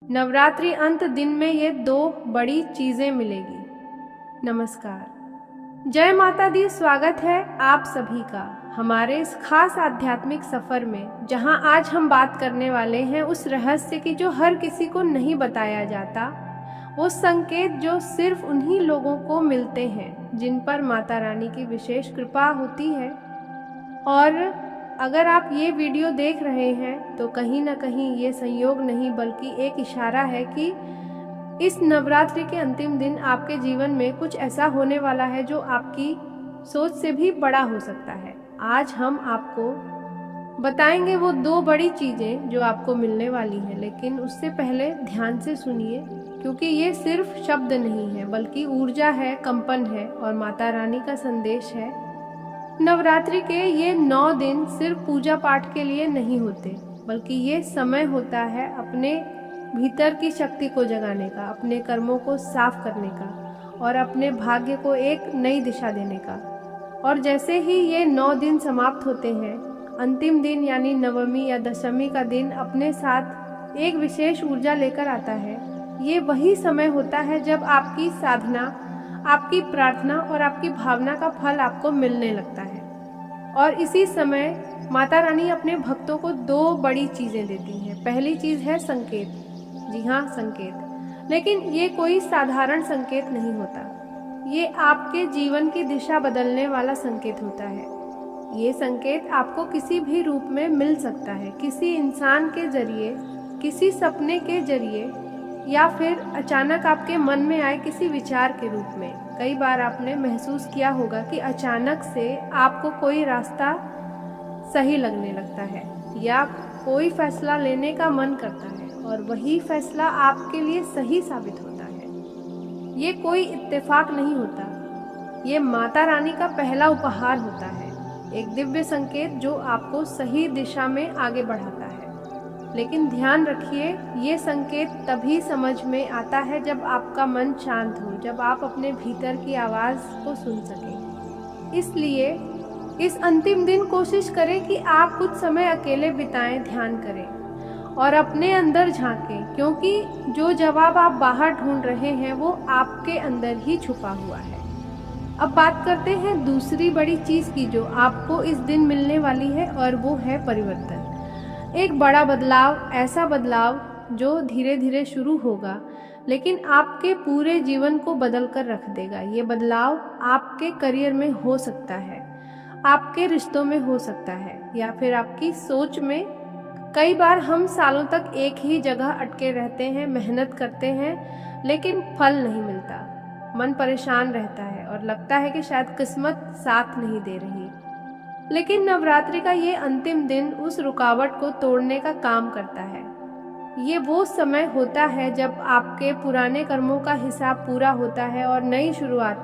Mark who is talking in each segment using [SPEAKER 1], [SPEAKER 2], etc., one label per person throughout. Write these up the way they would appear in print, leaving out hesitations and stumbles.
[SPEAKER 1] नवरात्रि अंत दिन में ये दो बड़ी चीजें मिलेगी। नमस्कार, जय माता दी। स्वागत है आप सभी का हमारे इस खास आध्यात्मिक सफर में, जहां आज हम बात करने वाले हैं उस रहस्य की जो हर किसी को नहीं बताया जाता, वो संकेत जो सिर्फ उन्हीं लोगों को मिलते हैं जिन पर माता रानी की विशेष कृपा होती है। और अगर आप ये वीडियो देख रहे हैं तो कहीं ना कहीं ये संयोग नहीं बल्कि एक इशारा है कि इस नवरात्रि के अंतिम दिन आपके जीवन में कुछ ऐसा होने वाला है जो आपकी सोच से भी बड़ा हो सकता है। आज हम आपको बताएंगे वो दो बड़ी चीजें जो आपको मिलने वाली हैं, लेकिन उससे पहले ध्यान से सुनिए, क्योंकि ये सिर्फ शब्द नहीं है बल्कि ऊर्जा है, कंपन है और माता रानी का संदेश है। नवरात्रि के ये 9 दिन सिर्फ पूजा पाठ के लिए नहीं होते, बल्कि ये समय होता है अपने भीतर की शक्ति को जगाने का, अपने कर्मों को साफ करने का और अपने भाग्य को एक नई दिशा देने का। और जैसे ही ये 9 दिन समाप्त होते हैं, अंतिम दिन यानी नवमी या दशमी का दिन अपने साथ एक विशेष ऊर्जा लेकर आता है। ये वही समय होता है जब आपकी साधना, आपकी प्रार्थना और आपकी भावना का फल आपको मिलने लगता है। और इसी समय माता रानी अपने भक्तों को दो बड़ी चीजें देती हैं। पहली चीज है संकेत। जी हाँ, संकेत। लेकिन ये कोई साधारण संकेत नहीं होता, ये आपके जीवन की दिशा बदलने वाला संकेत होता है। ये संकेत आपको किसी भी रूप में मिल सकता है, किसी इंसान के जरिए, किसी सपने के जरिए, या फिर अचानक आपके मन में आए किसी विचार के रूप में। कई बार आपने महसूस किया होगा कि अचानक से आपको कोई रास्ता सही लगने लगता है या कोई फैसला लेने का मन करता है और वही फैसला आपके लिए सही साबित होता है। ये कोई इत्तेफाक नहीं होता, ये माता रानी का पहला उपहार होता है, एक दिव्य संकेत जो आपको सही दिशा में आगे बढ़ाता है। लेकिन ध्यान रखिए, ये संकेत तभी समझ में आता है जब आपका मन शांत हो, जब आप अपने भीतर की आवाज़ को सुन सकें। इसलिए इस अंतिम दिन कोशिश करें कि आप कुछ समय अकेले बिताएं, ध्यान करें और अपने अंदर झांकें, क्योंकि जो जवाब आप बाहर ढूंढ रहे हैं वो आपके अंदर ही छुपा हुआ है। अब बात करते हैं दूसरी बड़ी चीज़ की जो आपको इस दिन मिलने वाली है, और वो है परिवर्तन। एक बड़ा बदलाव, ऐसा बदलाव जो धीरे धीरे शुरू होगा लेकिन आपके पूरे जीवन को बदल कर रख देगा। ये बदलाव आपके करियर में हो सकता है, आपके रिश्तों में हो सकता है, या फिर आपकी सोच में। कई बार हम सालों तक एक ही जगह अटके रहते हैं, मेहनत करते हैं लेकिन फल नहीं मिलता। मन परेशान रहता है और लगता है कि शायद किस्मत साथ नहीं दे रही। लेकिन नवरात्रि का ये अंतिम दिन उस रुकावट को तोड़ने का काम करता है। ये वो समय होता है जब आपके पुराने कर्मों का हिसाब पूरा होता है और नई शुरुआत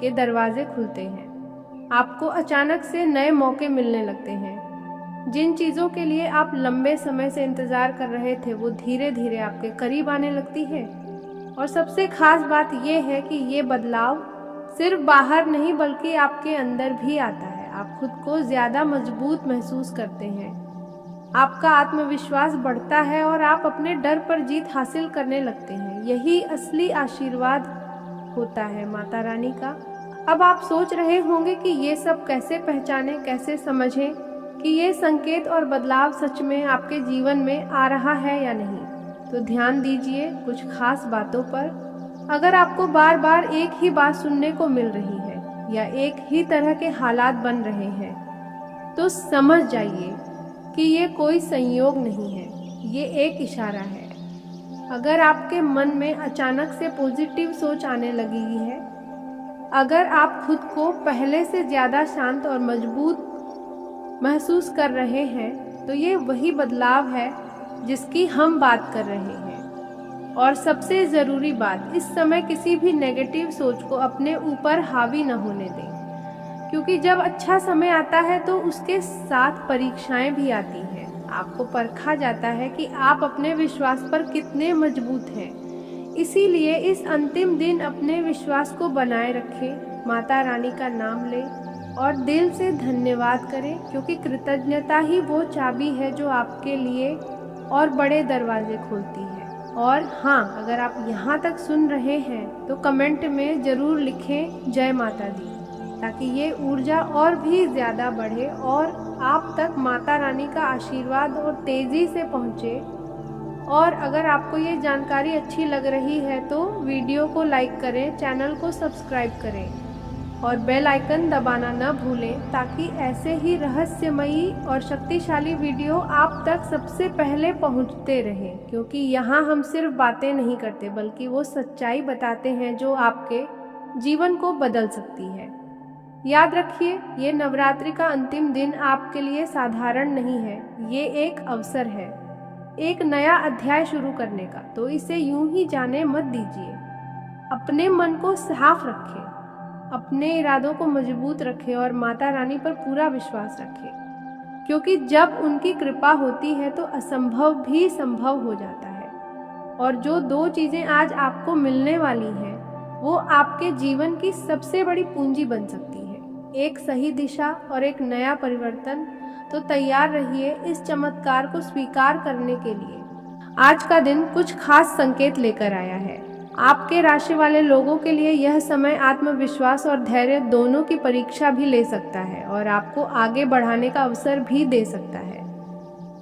[SPEAKER 1] के दरवाजे खुलते हैं। आपको अचानक से नए मौके मिलने लगते हैं। जिन चीज़ों के लिए आप लंबे समय से इंतज़ार कर रहे थे वो धीरे धीरे आपके करीब आने लगती है। और सबसे खास बात यह है कि ये बदलाव सिर्फ बाहर नहीं बल्कि आपके अंदर भी आता है। आप खुद को ज़्यादा मजबूत महसूस करते हैं, आपका आत्मविश्वास बढ़ता है और आप अपने डर पर जीत हासिल करने लगते हैं। यही असली आशीर्वाद होता है माता रानी का। अब आप सोच रहे होंगे कि ये सब कैसे पहचानें, कैसे समझें कि ये संकेत और बदलाव सच में आपके जीवन में आ रहा है या नहीं। तो ध्यान दीजिए कुछ खास बातों पर। अगर आपको बार बार एक ही बात सुनने को मिल रही है या एक ही तरह के हालात बन रहे हैं, तो समझ जाइए कि ये कोई संयोग नहीं है, ये एक इशारा है। अगर आपके मन में अचानक से पॉजिटिव सोच आने लगी है, अगर आप खुद को पहले से ज़्यादा शांत और मजबूत महसूस कर रहे हैं, तो ये वही बदलाव है जिसकी हम बात कर रहे हैं। और सबसे ज़रूरी बात, इस समय किसी भी नेगेटिव सोच को अपने ऊपर हावी न होने दें, क्योंकि जब अच्छा समय आता है तो उसके साथ परीक्षाएं भी आती हैं। आपको परखा जाता है कि आप अपने विश्वास पर कितने मजबूत हैं। इसीलिए इस अंतिम दिन अपने विश्वास को बनाए रखें, माता रानी का नाम लें और दिल से धन्यवाद करें, क्योंकि कृतज्ञता ही वो चाबी है जो आपके लिए और बड़े दरवाजे खोलती है। और हाँ, अगर आप यहाँ तक सुन रहे हैं तो कमेंट में ज़रूर लिखें जय माता दी, ताकि ये ऊर्जा और भी ज़्यादा बढ़े और आप तक माता रानी का आशीर्वाद और तेज़ी से पहुँचे। और अगर आपको ये जानकारी अच्छी लग रही है तो वीडियो को लाइक करें, चैनल को सब्सक्राइब करें और बेल आइकन दबाना न भूलें, ताकि ऐसे ही रहस्यमयी और शक्तिशाली वीडियो आप तक सबसे पहले पहुंचते रहें। क्योंकि यहाँ हम सिर्फ बातें नहीं करते, बल्कि वो सच्चाई बताते हैं जो आपके जीवन को बदल सकती है। याद रखिए, ये नवरात्रि का अंतिम दिन आपके लिए साधारण नहीं है, ये एक अवसर है, एक नया अध्याय शुरू करने का। तो इसे यूं ही जाने मत दीजिए। अपने मन को साफ रखें, अपने इरादों को मजबूत रखें और माता रानी पर पूरा विश्वास रखें, क्योंकि जब उनकी कृपा होती है तो असंभव भी संभव हो जाता है। और जो 2 चीज़ें आज आपको मिलने वाली हैं वो आपके जीवन की सबसे बड़ी पूंजी बन सकती है, एक सही दिशा और एक नया परिवर्तन। तो तैयार रहिए इस चमत्कार को स्वीकार करने के लिए। आज का दिन कुछ खास संकेत लेकर आया है। आपके राशि वाले लोगों के लिए यह समय आत्मविश्वास और धैर्य दोनों की परीक्षा भी ले सकता है और आपको आगे बढ़ाने का अवसर भी दे सकता है।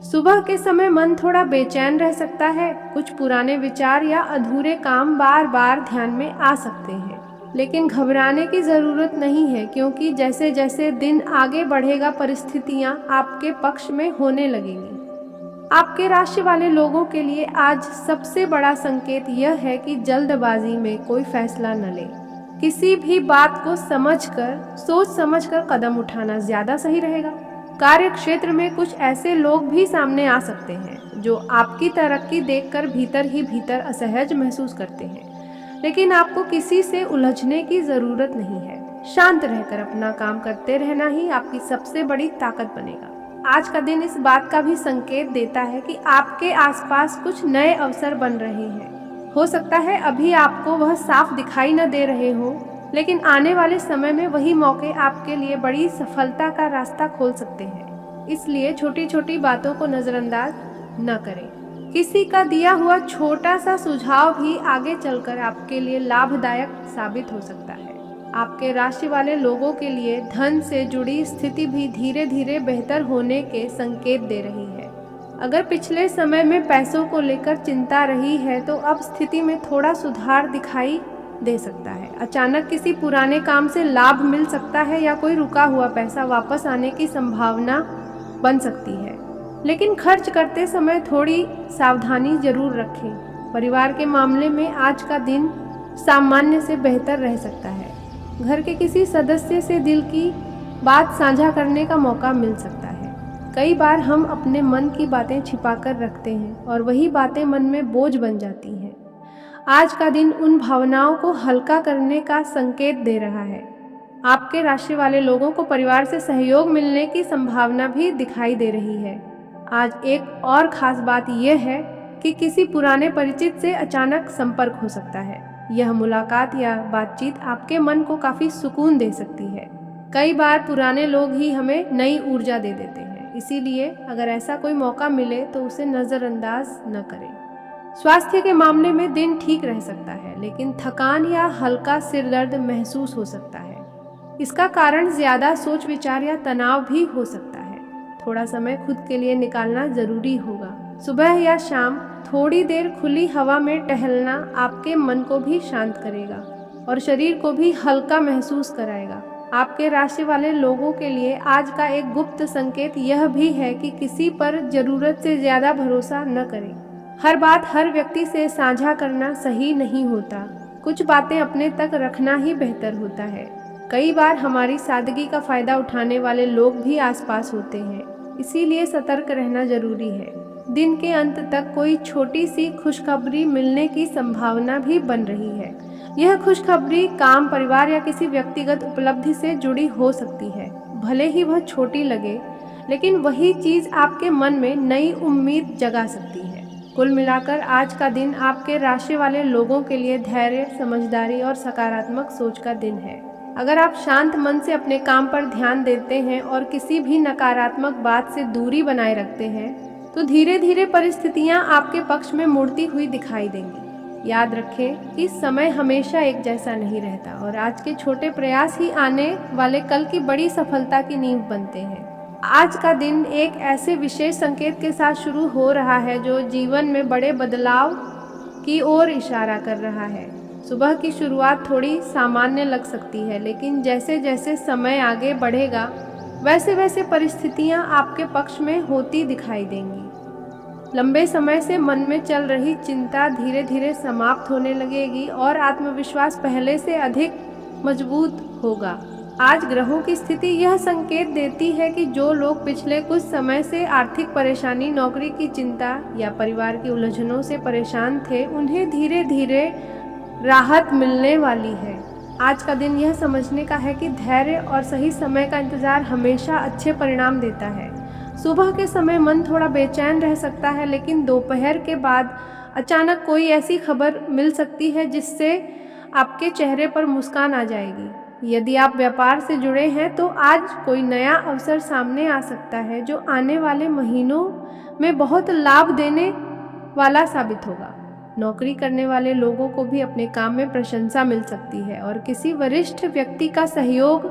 [SPEAKER 1] सुबह के समय मन थोड़ा बेचैन रह सकता है, कुछ पुराने विचार या अधूरे काम बार बार ध्यान में आ सकते हैं। लेकिन घबराने की ज़रूरत नहीं है, क्योंकि जैसे जैसे दिन आगे बढ़ेगा परिस्थितियां आपके पक्ष में होने लगेंगी। आपके राशि वाले लोगों के लिए आज सबसे बड़ा संकेत यह है कि जल्दबाजी में कोई फैसला न लें। किसी भी बात को सोच समझकर कदम उठाना ज़्यादा सही रहेगा। कार्य क्षेत्र में कुछ ऐसे लोग भी सामने आ सकते हैं जो आपकी तरक्की देखकर भीतर ही भीतर असहज महसूस करते हैं, लेकिन आपको किसी से उलझने की ज़रूरत नहीं है। शांत रहकर अपना काम करते रहना ही आपकी सबसे बड़ी ताकत बनेगा। आज का दिन इस बात का भी संकेत देता है कि आपके आसपास कुछ नए अवसर बन रहे हैं। हो सकता है अभी आपको वह साफ दिखाई न दे रहे हो, लेकिन आने वाले समय में वही मौके आपके लिए बड़ी सफलता का रास्ता खोल सकते हैं। इसलिए छोटी छोटी बातों को नज़रअंदाज न करें। किसी का दिया हुआ छोटा सा सुझाव भी आगे चलकर आपके लिए लाभदायक साबित हो सकता है। आपके राशि वाले लोगों के लिए धन से जुड़ी स्थिति भी धीरे धीरे बेहतर होने के संकेत दे रही है। अगर पिछले समय में पैसों को लेकर चिंता रही है तो अब स्थिति में थोड़ा सुधार दिखाई दे सकता है। अचानक किसी पुराने काम से लाभ मिल सकता है या कोई रुका हुआ पैसा वापस आने की संभावना बन सकती है। लेकिन खर्च करते समय थोड़ी सावधानी जरूर रखें। परिवार के मामले में आज का दिन सामान्य से बेहतर रह सकता है। घर के किसी सदस्य से दिल की बात साझा करने का मौका मिल सकता है। कई बार हम अपने मन की बातें छिपाकर रखते हैं और वही बातें मन में बोझ बन जाती हैं। आज का दिन उन भावनाओं को हल्का करने का संकेत दे रहा है। आपके राशि वाले लोगों को परिवार से सहयोग मिलने की संभावना भी दिखाई दे रही है। आज एक और खास बात यह है कि किसी पुराने परिचित से अचानक संपर्क हो सकता है। यह मुलाकात या बातचीत आपके मन को काफी सुकून दे सकती है। कई बार पुराने लोग ही हमें नई ऊर्जा दे देते हैं, इसीलिए अगर ऐसा कोई मौका मिले तो उसे नज़रअंदाज न करें। स्वास्थ्य के मामले में दिन ठीक रह सकता है, लेकिन थकान या हल्का सिर दर्द महसूस हो सकता है। इसका कारण ज्यादा सोच विचार या तनाव भी हो सकता है। थोड़ा समय खुद के लिए निकालना जरूरी होगा। सुबह या शाम थोड़ी देर खुली हवा में टहलना आपके मन को भी शांत करेगा और शरीर को भी हल्का महसूस कराएगा। आपके राशि वाले लोगों के लिए आज का एक गुप्त संकेत यह भी है कि किसी पर जरूरत से ज्यादा भरोसा न करें। हर बात हर व्यक्ति से साझा करना सही नहीं होता। कुछ बातें अपने तक रखना ही बेहतर होता है। कई बार हमारी सादगी का फायदा उठाने वाले लोग भी आसपास होते हैं, इसीलिए सतर्क रहना जरूरी है। दिन के अंत तक कोई छोटी सी खुशखबरी मिलने की संभावना भी बन रही है। यह खुशखबरी काम, परिवार या किसी व्यक्तिगत उपलब्धि से जुड़ी हो सकती है। भले ही वह छोटी लगे, लेकिन वही चीज आपके मन में नई उम्मीद जगा सकती है। कुल मिलाकर आज का दिन आपके राशि वाले लोगों के लिए धैर्य, समझदारी और सकारात्मक सोच का दिन है। अगर आप शांत मन से अपने काम पर ध्यान देते हैं और किसी भी नकारात्मक बात से दूरी बनाए रखते हैं तो धीरे धीरे परिस्थितियां आपके पक्ष में मुड़ती हुई दिखाई देंगी। याद रखें कि समय हमेशा एक जैसा नहीं रहता और आज के छोटे प्रयास ही आने वाले कल की बड़ी सफलता की नींव बनते हैं। आज का दिन एक ऐसे विशेष संकेत के साथ शुरू हो रहा है जो जीवन में बड़े बदलाव की ओर इशारा कर रहा है। सुबह की शुरुआत थोड़ी सामान्य लग सकती है, लेकिन जैसे जैसे समय आगे बढ़ेगा वैसे वैसे परिस्थितियां आपके पक्ष में होती दिखाई देंगी। लंबे समय से मन में चल रही चिंता धीरे धीरे समाप्त होने लगेगी और आत्मविश्वास पहले से अधिक मजबूत होगा। आज ग्रहों की स्थिति यह संकेत देती है कि जो लोग पिछले कुछ समय से आर्थिक परेशानी, नौकरी की चिंता या परिवार की उलझनों से परेशान थे, उन्हें धीरे धीरे राहत मिलने वाली है। आज का दिन यह समझने का है कि धैर्य और सही समय का इंतजार हमेशा अच्छे परिणाम देता है। सुबह के समय मन थोड़ा बेचैन रह सकता है, लेकिन दोपहर के बाद अचानक कोई ऐसी खबर मिल सकती है जिससे आपके चेहरे पर मुस्कान आ जाएगी। यदि आप व्यापार से जुड़े हैं तो आज कोई नया अवसर सामने आ सकता है जो आने वाले महीनों में बहुत लाभ देने वाला साबित होगा। नौकरी करने वाले लोगों को भी अपने काम में प्रशंसा मिल सकती है और किसी वरिष्ठ व्यक्ति का सहयोग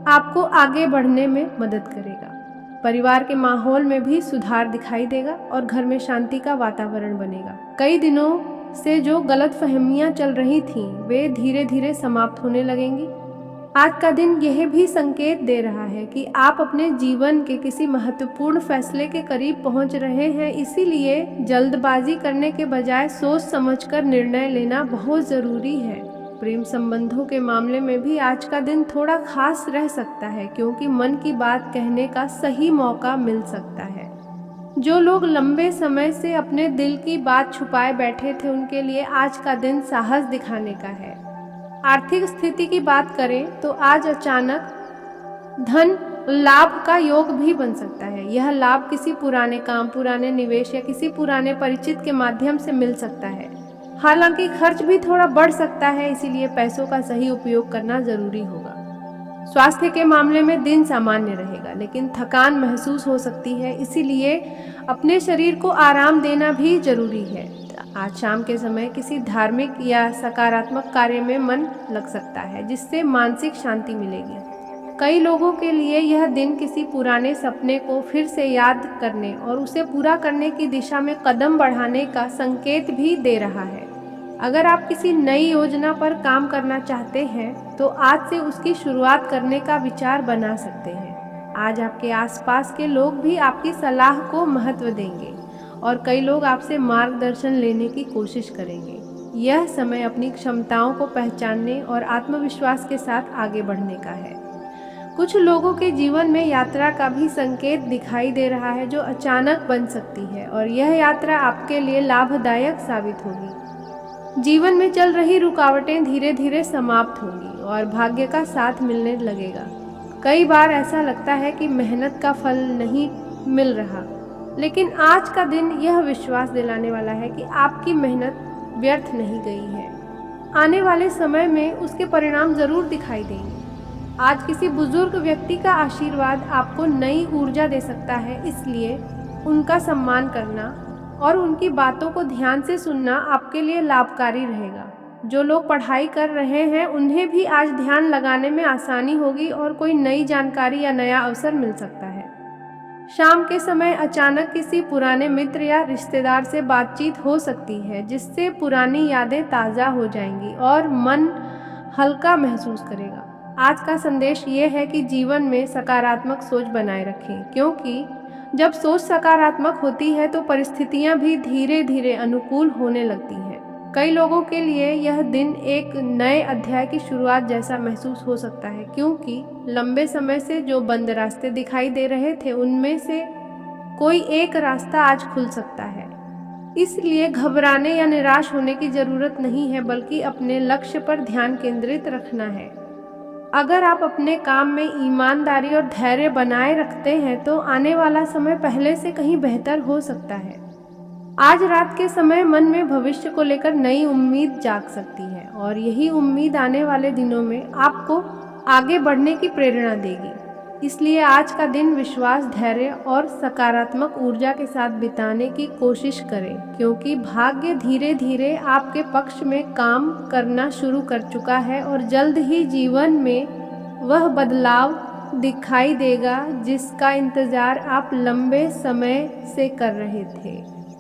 [SPEAKER 1] आपको आगे बढ़ने में मदद करेगा। परिवार के माहौल में भी सुधार दिखाई देगा और घर में शांति का वातावरण बनेगा। कई दिनों से जो गलतफहमियां चल रही थीं, वे धीरे धीरे समाप्त होने लगेंगी। आज का दिन यह भी संकेत दे रहा है कि आप अपने जीवन के किसी महत्वपूर्ण फैसले के करीब पहुंच रहे हैं, इसीलिए जल्दबाजी करने के बजाय सोच समझकर निर्णय लेना बहुत ज़रूरी है। प्रेम संबंधों के मामले में भी आज का दिन थोड़ा खास रह सकता है, क्योंकि मन की बात कहने का सही मौका मिल सकता है। जो लोग लंबे समय से अपने दिल की बात छुपाए बैठे थे, उनके लिए आज का दिन साहस दिखाने का है। आर्थिक स्थिति की बात करें तो आज अचानक धन लाभ का योग भी बन सकता है। यह लाभ किसी पुराने काम, पुराने निवेश या किसी पुराने परिचित के माध्यम से मिल सकता है। हालांकि खर्च भी थोड़ा बढ़ सकता है, इसीलिए पैसों का सही उपयोग करना जरूरी होगा। स्वास्थ्य के मामले में दिन सामान्य रहेगा, लेकिन थकान महसूस हो सकती है, इसीलिए अपने शरीर को आराम देना भी जरूरी है। आज शाम के समय किसी धार्मिक या सकारात्मक कार्य में मन लग सकता है, जिससे मानसिक शांति मिलेगी। कई लोगों के लिए यह दिन किसी पुराने सपने को फिर से याद करने और उसे पूरा करने की दिशा में कदम बढ़ाने का संकेत भी दे रहा है। अगर आप किसी नई योजना पर काम करना चाहते हैं तो आज से उसकी शुरुआत करने का विचार बना सकते हैं। आज आपके आसपास के लोग भी आपकी सलाह को महत्व देंगे और कई लोग आपसे मार्गदर्शन लेने की कोशिश करेंगे। यह समय अपनी क्षमताओं को पहचानने और आत्मविश्वास के साथ आगे बढ़ने का है। कुछ लोगों के जीवन में यात्रा का भी संकेत दिखाई दे रहा है, जो अचानक बन सकती है और यह यात्रा आपके लिए लाभदायक साबित होगी। जीवन में चल रही रुकावटें धीरे धीरे समाप्त होंगी और भाग्य का साथ मिलने लगेगा। कई बार ऐसा लगता है कि मेहनत का फल नहीं मिल रहा, लेकिन आज का दिन यह विश्वास दिलाने वाला है कि आपकी मेहनत व्यर्थ नहीं गई है। आने वाले समय में उसके परिणाम जरूर दिखाई देंगे। आज किसी बुजुर्ग व्यक्ति का आशीर्वाद आपको नई ऊर्जा दे सकता है, इसलिए उनका सम्मान करना और उनकी बातों को ध्यान से सुनना आपके लिए लाभकारी रहेगा। जो लोग पढ़ाई कर रहे हैं उन्हें भी आज ध्यान लगाने में आसानी होगी और कोई नई जानकारी या नया अवसर मिल सकता है। शाम के समय अचानक किसी पुराने मित्र या रिश्तेदार से बातचीत हो सकती है, जिससे पुरानी यादें ताज़ा हो जाएंगी और मन हल्का महसूस करेगा। आज का संदेश ये है कि जीवन में सकारात्मक सोच बनाए रखें, क्योंकि जब सोच सकारात्मक होती है तो परिस्थितियां भी धीरे धीरे अनुकूल होने लगती हैं। कई लोगों के लिए यह दिन एक नए अध्याय की शुरुआत जैसा महसूस हो सकता है, क्योंकि लंबे समय से जो बंद रास्ते दिखाई दे रहे थे उनमें से कोई एक रास्ता आज खुल सकता है। इसलिए घबराने या निराश होने की जरूरत नहीं है, बल्कि अपने लक्ष्य पर ध्यान केंद्रित रखना है। अगर आप अपने काम में ईमानदारी और धैर्य बनाए रखते हैं तो आने वाला समय पहले से कहीं बेहतर हो सकता है। आज रात के समय मन में भविष्य को लेकर नई उम्मीद जाग सकती है और यही उम्मीद आने वाले दिनों में आपको आगे बढ़ने की प्रेरणा देगी। इसलिए आज का दिन विश्वास, धैर्य और सकारात्मक ऊर्जा के साथ बिताने की कोशिश करें, क्योंकि भाग्य धीरे धीरे आपके पक्ष में काम करना शुरू कर चुका है और जल्द ही जीवन में वह बदलाव दिखाई देगा जिसका इंतजार आप लंबे समय से कर रहे थे।